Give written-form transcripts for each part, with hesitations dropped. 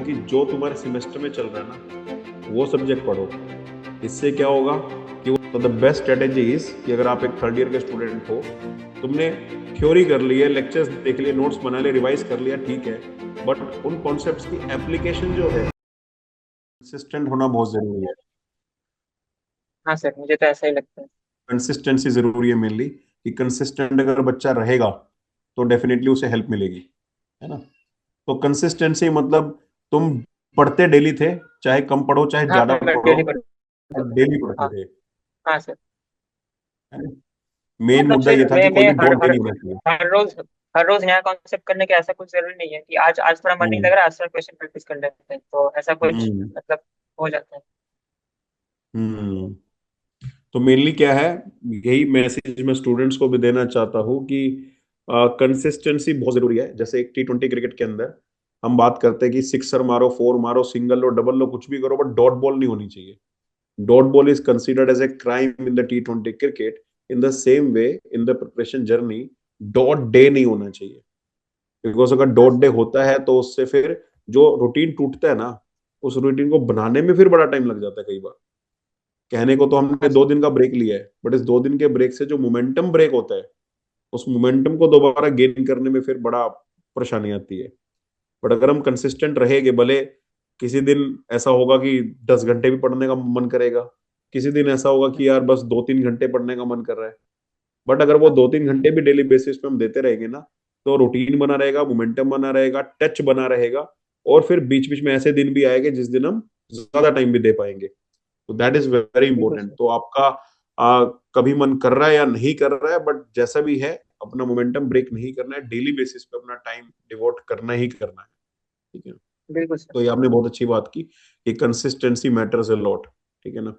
कि जो तुम्हारे सेमेस्टर में चल रहा है ना वो सब्जेक्ट पढ़ो। इससे क्या होगा कि वो तो द बेस्ट स्ट्रेटेजी इज कि अगर आप एक थर्ड ईयर के स्टूडेंट हो, तुमने थ्योरी कर ली है, लेक्चर्स देख लिए, नोट्स बना लिए, रिवाइज कर लिया, ठीक है, बट उन कॉन्सेप्ट्स की एप्लीकेशन जो है कंसिस्टेंट होना बहुत जरूरी है। हाँ सर, मुझे तो ऐसा ही लगता है। कंसिस्टेंसी जरूरी है मेनली, कि कंसिस्टेंट अगर बच्चा रहेगा तो डेफिनेटली उसे हेल्प मिलेगी, है ना। तो कंसिस्टेंसी मतलब तुम पढ़ते डेली थे, चाहे कम पढ़ो चाहे हाँ, ज्यादा मैं पढ़ो, डेली पढ़ता और था। डेली पढ़ते हाँ। थे, हाँ सर। है ना। मेन मतलब मुद्दा ये सर, था कि कोई मैं भी हर डोंट हर डेली होना चाहिए। हर रोज नया कॉन्सेप्ट करने का ऐसा कुछ जरूरी नहीं है कि आज थोड़ा मन नहीं हम्म। लग रहा, आज थोड़ा क्वेश्चन प्रैक्टिस कर लेते हैं, तो ऐसा कुछ हम्म। मतलब हो जाता है। हम्म। तो मेनली क्या है, यही मैसेज मैं स्टूडेंट्स को भी देना चाहता हूँ कि कंसिस्टेंसी बहुत जरूरी है। जैसे एक T20 क्रिकेट के अंदर हम बात करते हैं कि सिक्सर मारो, फोर मारो, सिंगल लो, डबल लो, कुछ भी करो, बट डॉट बॉल नहीं होनी चाहिए। Dot ball is considered as a crime in the T20 cricket. In the same way, in the preparation journey, dot day नहीं होना चाहिए। बिकॉज अगर हाँ डॉट डे सर। होता है तो उससे फिर जो रूटीन टूटता है ना, उस रूटीन को बनाने में फिर बड़ा टाइम लग जाता है कई बार। कहने को तो हमने हाँ दो सर। दिन का ब्रेक लिया है, बट इस 2 दिन के ब्रेक से जो मोमेंटम ब्रेक होता है, उस मोमेंटम को दोबारा गेन करने में फिर बड़ा परेशानी आती है। बट अगर हम कंसिस्टेंट रहेंगे, भले किसी दिन ऐसा होगा कि 10 घंटे भी पढ़ने का मन करेगा, किसी दिन ऐसा होगा कि यार बस 2-3 घंटे पढ़ने का मन कर रहा है, बट अगर वो हाँ 2-3 घंटे भी डेली बेसिस पे हम देते रहेंगे ना, तो रूटीन बना रहेगा, मोमेंटम बना रहेगा, टच बना रहेगा। और फिर बीच बीच में ऐसे दिन भी आएंगे जिस दिन हम ज्यादा टाइम भी दे पाएंगे। तो दैट इज वेरी बिल्कुल इंपॉर्टेंट। सर। तो आपका कभी मन कर रहा है या नहीं कर रहा है, बट जैसा भी है, अपना मोमेंटम ब्रेक नहीं करना है, डेली बेसिस पे अपना टाइम डिवोट करना ही करना है। ठीक है। बिल्कुल सर। तो ये आपने बहुत अच्छी बात की कि कंसिस्टेंसी मैटर्स अ लॉट। ठीक है ना।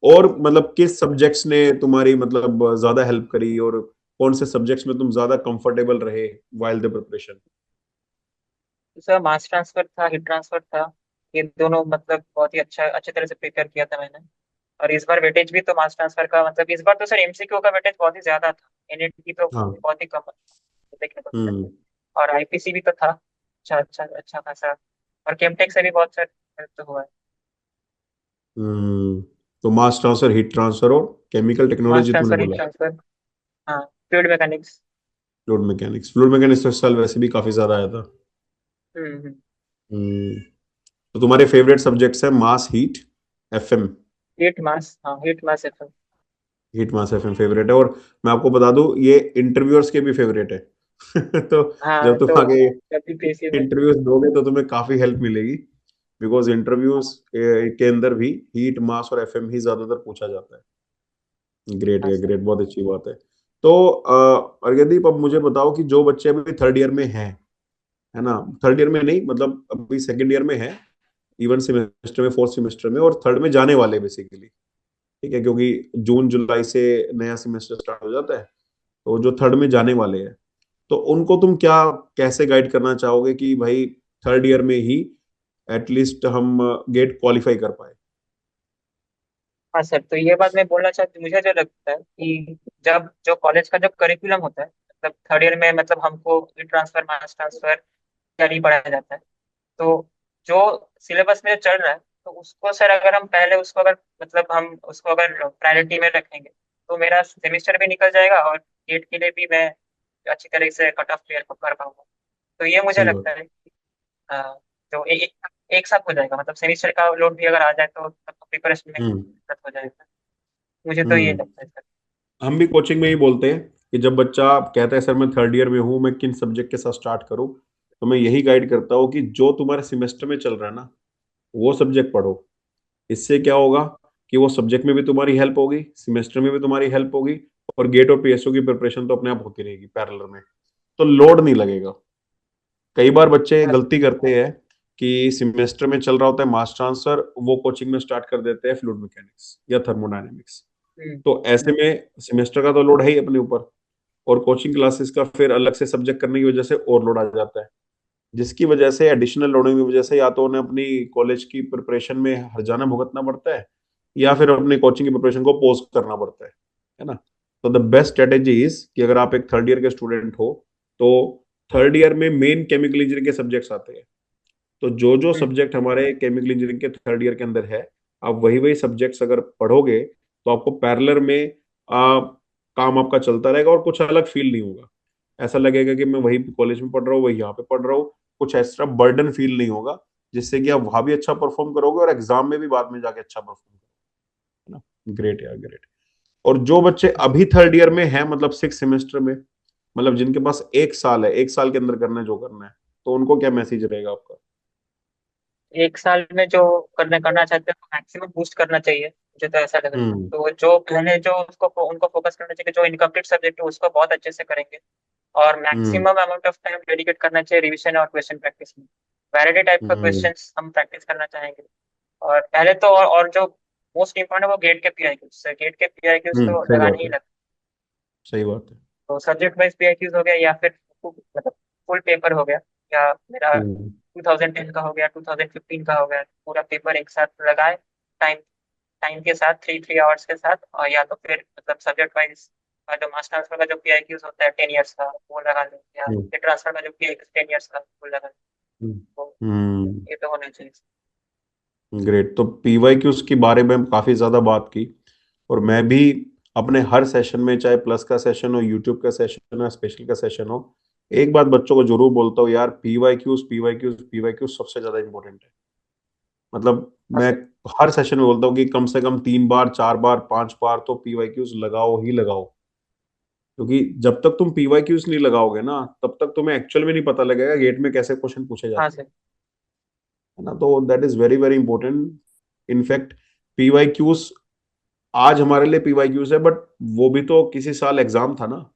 और मतलब किस सब्जेक्ट्स ने तुम्हारी मतलब ज्यादा हेल्प करी, और कौन से सब्जेक्ट्स में तुम ज्यादा कंफर्टेबल रहे वाइल द प्रिपरेशन? तो सर, मास ट्रांसफर था, हीट ट्रांसफर था। ये दोनों मतलब बहुत ही अच्छे तरह से प्रिपेयर किया था मैंने। और इस बार वेटेज भी तो मास ट्रांसफर का, मतलब इस बार तो सर एमसीक्यू का वेटेज बहुत ही ज्यादा था। एनईटी की तो हाँ। बहुत ही कम देखने को मिला। हम्म। और आईपीसी भी तो था, अच्छा खासा। और केमटेक से भी बहुत सर तो हुआ है। हम्म। तो मास ट्रांसफर, हीट ट्रांसफर और केमिकल मास टेक्नोलॉजी तूने ट्रांसफर, हीट बोला। ट्रांसफर। हाँ। Fluid mechanics. फ्लूइड मैकेनिक्स तो इस साल वैसे भी काफी ज्यादा आया था। हम्म। हम्म। तो तुम्हारे फेवरेट सब्जेक्ट्स है मास, हीट, एफएम। हीट मास, हाँ, हीट मास एफएम। हीट मास एफएम फेवरेट है, और मैं आपको बता दूं ये इंटरव्यूअर्स के भी फेवरेट है। तो हाँ, जब तुम तो आगे कभी पीसी में। इंटरव्यूज दोगे तो तुम्हें काफी हेल्प मिलेगी। बिकॉज इंटरव्यूज के अंदर भी हीट, मास और एफएम ही ज्यादातर पूछा जाता है। ग्रेट हाँ है, सर। ग्रेट, बहुत अच्छी बात है। तो अर्घदीप, अब मुझे बताओ कि जो बच्चे अभी थर्ड ईयर में हैं, है ना, थर्ड ईयर में नहीं, मतलब अभी सेकंड ईयर में है, इवन सेमेस्टर में, फोर्थ सेमेस्टर में, और थर्ड में जाने वाले बेसिकली। ठीक है, क्योंकि जून जुलाई से नया सेमेस्टर स्टार्ट हो जाता है। तो जो थर्ड में जाने वाले हैं, तो उनको तुम क्या, कैसे गाइड करना चाहोगे कि भाई थर्ड ईयर में ही एटलीस्ट हम गेट क्वालिफाई कर पाए? हाँ सर, तो ये बात मैं बोलना चाहती हूँ, मुझे जो लगता है कि जब जो कॉलेज का जब करिकुलम होता है, मतलब थर्ड ईयर में, मतलब हमको हीट ट्रांसफर, मास ट्रांसफर क्या नहीं पढ़ाया जाता है। तो जो सिलेबस में जो चल रहा है, तो उसको सर अगर हम पहले उसको अगर, मतलब हम उसको अगर प्रायोरिटी में रखेंगे, तो मेरा सेमिस्टर भी निकल जाएगा और गेट के लिए भी मैं अच्छी तरह से कट ऑफ क्लियर कर पाऊंगा। तो ये मुझे सही बात। लगता है कि जो एक साथ हो जाएगा, मतलब सेमिस्टर का लोड भी अगर आ जाए तो प्रिपरेशन में हम्म। दिक्कत हो जाएगा। मुझे तो ये हम्म। लगता है सर। हम भी कोचिंग में ही बोलते हैं कि जब बच्चा कहता है सर मैं थर्ड ईयर में हूँ, मैं किन सब्जेक्ट के साथ स्टार्ट करूँ, तो मैं यही गाइड करता हूँ कि जो तुम्हारे सेमेस्टर में चल रहा है ना वो सब्जेक्ट पढ़ो। इससे क्या होगा कि वो सब्जेक्ट में भी तुम्हारी हेल्प होगी, सेमेस्टर में भी तुम्हारी हेल्प होगी, और गेट और पीएसओ की प्रिपरेशन तो अपने आप होती रहेगी पैरेलल में। तो लोड नहीं लगेगा। कई बार बच्चे हाँ सर। गलती करते हैं कि सेमेस्टर में चल रहा होता है मास ट्रांसफर, वो कोचिंग में स्टार्ट कर देते हैं फ्लूइड मैकेनिक्स या थर्मोडायनेमिक्स। तो ऐसे हम्म। में सेमेस्टर का तो लोड है ही अपने ऊपर, और कोचिंग क्लासेस का फिर अलग से सब्जेक्ट करने की वजह से और लोड आ जाता है, जिसकी वजह से एडिशनल लोडिंग की वजह से या तो उन्हें अपनी कॉलेज की प्रिपरेशन में हर्जाना भुगतना पड़ता है, या फिर अपनी कोचिंग की प्रिपरेशन को पोस्ट करना पड़ता है ना। तो द बेस्ट स्ट्रेटेजी इज कि अगर आप एक थर्ड ईयर के स्टूडेंट हो, तो थर्ड ईयर में मेन केमिकल इंजीनियरिंग के सब्जेक्ट्स आते हैं। तो जो जो हम्म। सब्जेक्ट हमारे केमिकल इंजीनियरिंग के थर्ड ईयर के अंदर है, आप वही वही सब्जेक्ट्स अगर पढ़ोगे तो आपको पैरेलल में काम आपका चलता रहेगा और कुछ अलग फील नहीं होगा। ऐसा लगेगा कि मैं वही कॉलेज में पढ़ रहा हूँ, वही यहाँ पे पढ़ रहा हूँ। कुछ एक्स्ट्रा बर्डन फील नहीं होगा, जिससे कि आप वहां भी अच्छा परफॉर्म करोगे और एग्जाम में भी बाद में जाके अच्छा परफॉर्म करोगे, है ना। ग्रेट यार, ग्रेट। और जो बच्चे अभी थर्ड ईयर में हैं, मतलब सिक्स सेमेस्टर में, मतलब जिनके पास एक साल है, एक साल के अंदर करना है जो करना है, तो उनको क्या मैसेज रहेगा आपका? एक साल में जो करना चाहते हैं मैक्सिमम बूस्ट करना चाहिए, मुझे तो ऐसा लग रहा है। हम्म। तो जो पहले जो उसको उनको फोकस करना चाहिए, जो इनकम्प्लीट सब्जेक्ट है उसको बहुत अच्छे से करेंगे, और हम्म। Maximum amount of time dedicate करना चाहिए रिवीजन और क्वेश्चन प्रैक्टिस में। वैरायटी टाइप का हम्म। क्वेश्चंस हम प्रैक्टिस करना चाहेंगे। और पहले तो और जो मोस्ट इंपॉर्टेंट है वो गेट के पीआईक्यूज, गेट के पीआईक्यूज तो सही लगाने बात ही है। लगते। सही बात है। तो सब्जेक्ट वाइज पीआईक्यूज हो गया, या फिर मतलब फुल पेपर हो गया, या मेरा हम्म। 2010 का हो गया, 2015 का हो गया, पूरा पेपर एक साथ लगाए, टाइम टाइम के साथ, 3 3 आवर्स के साथ। और या तो फिर मतलब सब्जेक्ट वाइज का जो मास ट्रांसफर का जो पीआईक्यूज होता है 10 इयर्स का, वो लगा लें, या हम्म। फिर ट्रांसफर का जो पीआईक्यूज 10 इयर्स का, वो लगा लें। तो हम्म। ये तो होना चाहिए। ग्रेट। तो पीवाईक्यूज के बारे में हम काफी ज्यादा बात की, और मैं भी अपने हर सेशन में, चाहे प्लस का सेशन हो, यूट्यूब का सेशन हो, स्पेशल का सेशन हो, एक बात बच्चों को जरूर बोलता हूँ यार, पीवाईक्यूज पीवाईक्यूज पीवाईक्यूज सबसे ज्यादा इंपॉर्टेंट है। मतलब हाँ मैं सर। हर सेशन में बोलता हूँ कि कम से कम 3 बार, 4 बार, 5 बार तो पीवाईक्यूज लगाओ ही लगाओ। क्योंकि जब तक तुम पीवाईक्यूज नहीं लगाओगे ना, तब तक तुम्हें एक्चुअल में नहीं पता लगेगा गेट में कैसे क्वेश्चन पूछे हाँ जाते हैं, सर। है ना। तो that is very very important. In fact PYQs, आज हमारे लिए पीवाईक्यूज है, बट वो भी तो किसी साल एग्जाम था ना।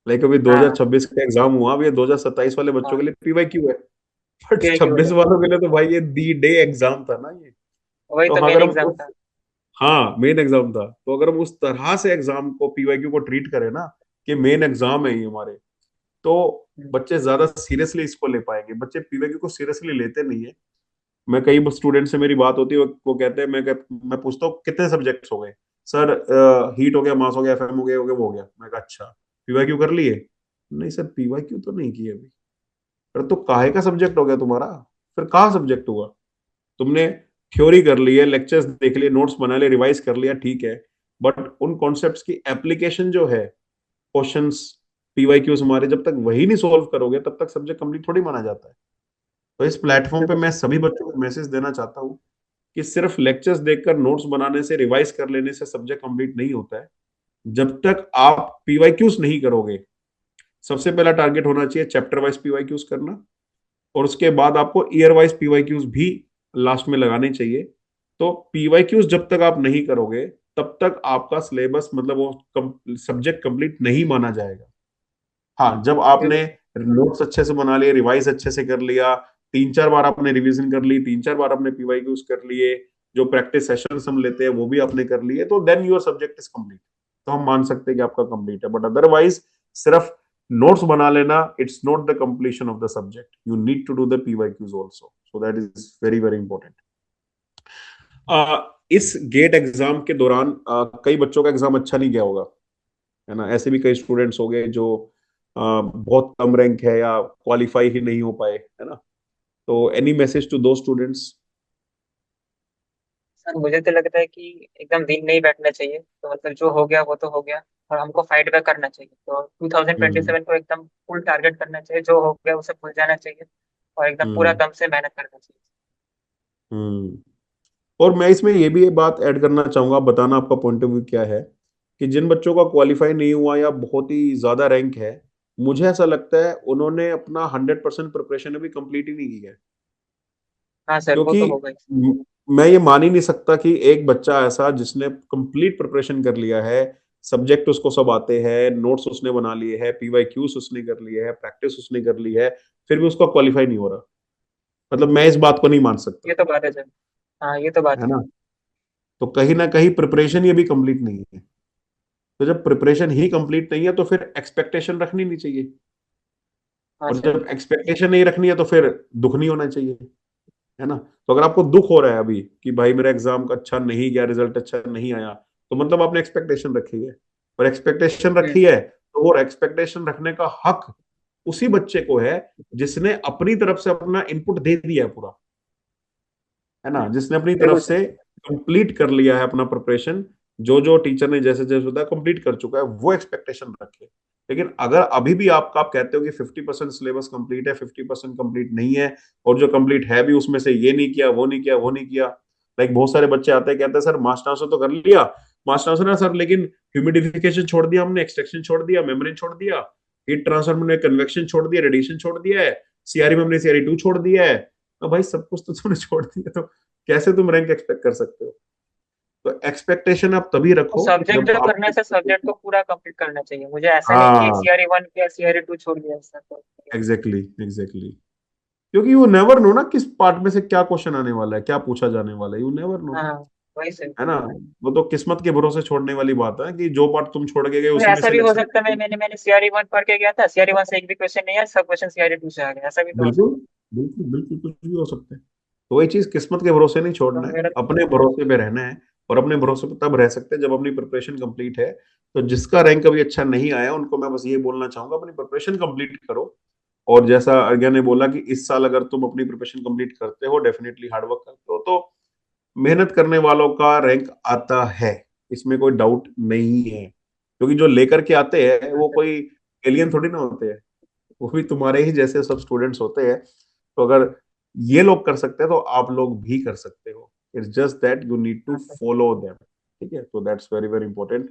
लाइक अभी हाँ 2026 का एग्जाम हुआ, अभी 2027 वाले बच्चों के हाँ। लिए पीवाईक्यू है। बट पीआईक्यू 26 है, वालों के लिए तो भाई ये दी डे एग्जाम था ना ये। वही तो तो मेन अगर हम एग्जाम उस, था। हाँ मेन एग्जाम था, तो अगर हम उस तरह से एग्जाम को, पीवाईक्यू को ट्रीट करें ना कि मेन एग्जाम है ये हमारे, तो हम्म। बच्चे ज्यादा सीरियसली इसको ले पाएंगे। बच्चे पीवाईक्यू को सीरियसली लेते नहीं है। मैं कई स्टूडेंट से मेरी बात होती है, वो कहते हैं, मैं पूछता हूँ कितने सब्जेक्ट्स हो गए सर? हीट हो गया, मास हो गया, एफएम हो गया, वो हो गया। मैं कहा अच्छा, पीवाईक्यू कर लिए? नहीं सर, पीवाईक्यू तो नहीं किए अभी। अरे तो काहे का सब्जेक्ट हो गया तुम्हारा? फिर कहाँ सब्जेक्ट हुआ? तुमने थ्योरी कर ली है, लेक्चर्स देख लिए, नोट्स बना लिए, रिवाइज कर लिया, ठीक है, बट उन कॉन्सेप्ट्स की एप्लीकेशन जो है, क्वेश्चंस, पीवाईक्यूज हमारे, जब तक वही नहीं सोल्व करोगे तब तक सब्जेक्ट कंप्लीट थोड़ी माना जाता है। तो इस प्लेटफॉर्म ये पे तो मैं सर। सभी बच्चों को मैसेज देना चाहता हूँ कि सिर्फ लेक्चर्स देखकर, नोट्स बनाने से, रिवाइज कर लेने से सब्जेक्ट कंप्लीट नहीं होता है। जब तक आप पीवाईक्यूज नहीं करोगे, सबसे पहला टारगेट होना चाहिए चैप्टर वाइज पीवाईक्यूज करना, और उसके बाद आपको ईयर वाइज पीवाईक्यूज भी लास्ट में लगाने चाहिए। तो पीवाईक्यूज जब तक आप नहीं करोगे, तब तक आपका सिलेबस, मतलब वो सब्जेक्ट कंप्लीट नहीं माना जाएगा। हाँ, जब ये तो आपने सर। नोट्स अच्छे से बना लिए, रिवाइज अच्छे से कर लिया, 3 4 बार आपने रिवीजन कर ली, 3 4 बार आपने पीवाईक्यूज कर लिए, जो प्रैक्टिस सेशंस हम लेते हैं वो भी आपने कर लिए, तो then your subject is complete. तो हम मान सकते हैं कि आपका कंप्लीट है। बट अदरवाइज सिर्फ नोट्स बना लेना, it's not the completion of the subject. You need to do the PYQs also, so that is very very important. इस गेट एग्जाम के दौरान कई बच्चों का एग्जाम अच्छा नहीं गया होगा, है ना। ऐसे भी कई स्टूडेंट्स हो गए जो बहुत कम रैंक है या क्वालिफाई ही नहीं हो पाए, है ना। तो एनी मैसेज टू दो स्टूडेंट्स? सर मुझे तो लगता है कि एकदम दिन नहीं बैठना चाहिए, तो मतलब जो हो गया वो तो हो गया, और हमको फाइट बैक करना चाहिए। तो हम्म। 2027 को एकदम फुल टारगेट करना चाहिए, जो हो गया उसे भूल जाना चाहिए, और एकदम पूरा हम्म। दम से मेहनत करना चाहिए। हम्म। और मैं इसमें ये भी एक बात ऐड करना चाहूंगा, आप बताना आपका पॉइंट ऑफ व्यू क्या है, कि जिन बच्चों का क्वालिफाई नहीं हुआ या बहुत ही ज्यादा रैंक है, मुझे ऐसा लगता है उन्होंने अपना 100% प्रिपरेशन अभी कंप्लीट ही नहीं की है। हाँ सर, वो क्योंकि तो होगा ही। मैं ये मान ही नहीं सकता कि एक बच्चा ऐसा जिसने कंप्लीट प्रिपरेशन कर लिया है, सब्जेक्ट उसको सब आते हैं, नोट्स उसने बना लिए हैं, पीवाईक्यूज उसने कर लिए है, प्रैक्टिस उसने कर ली है, फिर भी उसका क्वालिफाई नहीं हो रहा। मतलब मैं इस बात को नहीं मान ये सकता, तो बात है सर। हाँ ये तो बात है है। ना। तो कहीं ना कहीं प्रिपरेशन ही अभी कंप्लीट नहीं है। तो जब प्रिपरेशन ही कंप्लीट नहीं है तो फिर एक्सपेक्टेशन रखनी नहीं चाहिए। हाँ और सर। जब एक्सपेक्टेशन नहीं रखनी है तो फिर दुख नहीं होना चाहिए, है ना। तो अगर आपको दुख हो रहा है अभी कि भाई मेरा एग्जाम का अच्छा नहीं गया, रिजल्ट अच्छा नहीं आया, तो मतलब आपने एक्सपेक्टेशन रखी है। और एक्सपेक्टेशन हम्म। रखी है तो वो एक्सपेक्टेशन रखने का हक उसी बच्चे को है जिसने अपनी तरफ से अपना इनपुट दे दिया है पूरा, है ना, जिसने अपनी तरफ बिल्कुल सर। से कंप्लीट कर लिया है अपना प्रिपरेशन, जो जो टीचर ने जैसे जैसे होता है कंप्लीट कर चुका है, वो एक्सपेक्टेशन रखे। लेकिन अगर अभी भी आप कहते हो कि 50% सिलेबस कंप्लीट है, 50% कंप्लीट नहीं है, और जो कंप्लीट है भी उसमें से ये नहीं किया, वो नहीं किया, वो नहीं किया, लाइक बहुत सारे बच्चे आते हैं कहते हैं सर मास ट्रांसफर तो कर लिया, मास ट्रांसफर ना सर, लेकिन ह्यूमिडिफिकेशन छोड़ दिया हमने, एक्सट्रैक्शन छोड़ दिया, मेम्ब्रेन छोड़ दिया, हीट ट्रांसफर में कन्वेक्शन छोड़ दिया, रेडिएशन छोड़ दिया है, सीआरई में हमने सीआरई 2 छोड़ दिया है। तो भाई सब कुछ तो तुमने छोड़ दिया, तो कैसे तुम रैंक एक्सपेक्ट कर सकते हो? तो एक्सपेक्टेशन आप तभी तो रखो सब्जेक्ट जब जो करना है आपके, सर, सब्जेक्ट को पूरा कंप्लीट करना चाहिए मुझे, ऐसा नहीं कि हाँ सीआरई वन किया सीआरई टू छोड़ दिया ऐसा तो। एग्जैक्टली एग्जैक्टली, क्योंकि यू नेवर नो ना किस पार्ट में से क्या क्वेश्चन आने वाला है, क्या पूछा जाने वाला है, यू नेवर नो, हाँ वही सर। है ना। वो तो किस्मत के भरोसे छोड़ने वाली बात है कि जो पार्ट तुम छोड़ के गए तो उसी में ऐसा भी हो सिलेक्शन। सकता है मैंने सीआरई वन पढ़ के गया था, सीआरई वन से एक भी क्वेश्चन नहीं आया, सब क्वेश्चन सीआरई टू से आ गया, ऐसा भी तो हो बिल्कुल सकता बिल्कुल बिल्कुल, कुछ भी हो सकता है। तो वही चीज, किस्मत के भरोसे नहीं है। छोड़ना तो है, मेरा अपने भरोसे पे रहना है। और अपने भरोसे पे तब रह सकते हैं जब अपनी प्रिपरेशन कंप्लीट है। तो जिसका रैंक अभी अच्छा नहीं आया उनको मैं बस ये बोलना चाहूंगा, अपनी प्रिपरेशन कंप्लीट करो। और जैसा अर्ज्ञा ने बोला कि इस साल अगर तुम अपनी प्रिपरेशन कंप्लीट करते हो, डेफिनेटली हार्डवर्क करते हो, तो मेहनत करने वालों का रैंक आता है, इसमें कोई डाउट नहीं है। क्योंकि जो लेकर के आते हैं वो कोई एलियन थोड़ी ना होते हैं, वो भी तुम्हारे ही जैसे सब स्टूडेंट्स होते हैं। तो अगर ये लोग कर सकते हैं तो आप लोग भी कर सकते हो। It's just that you need to हाँ सर। Follow them. ठीक है, तो that's very very important.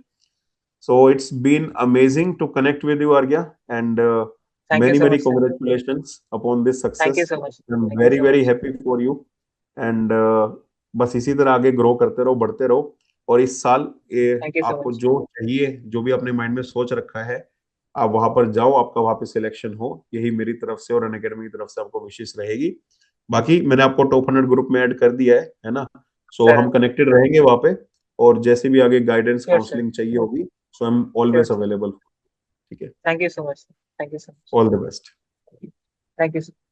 So it's been amazing to connect with you, Arya, and thank you many so many much sir. congratulations upon this thank you success. So much. I'm thank you very so very much. happy for you, and बस इसी तरह आगे grow करते रहो, बढ़ते रहो। और इस साल थैंक यू सो आपको मच। जो चाहिए, जो भी आपने माइंड में सोच रखा है, आप वहां पर जाओ, आपका वहां पे सिलेक्शन हो, यही मेरी तरफ से और अनअकैडमी की तरफ से आपको विशेष रहेगी। बाकी मैंने आपको टॉप 100 ग्रुप में ऐड कर दिया है ना। सो सर हम कनेक्टेड रहेंगे वहां पे, और जैसे भी आगे गाइडेंस श्योर सर। काउंसलिंग चाहिए होगी, so I am sure always sir. Available. ठीक है, thank you so much. Thank you so much. All the best. Thank you.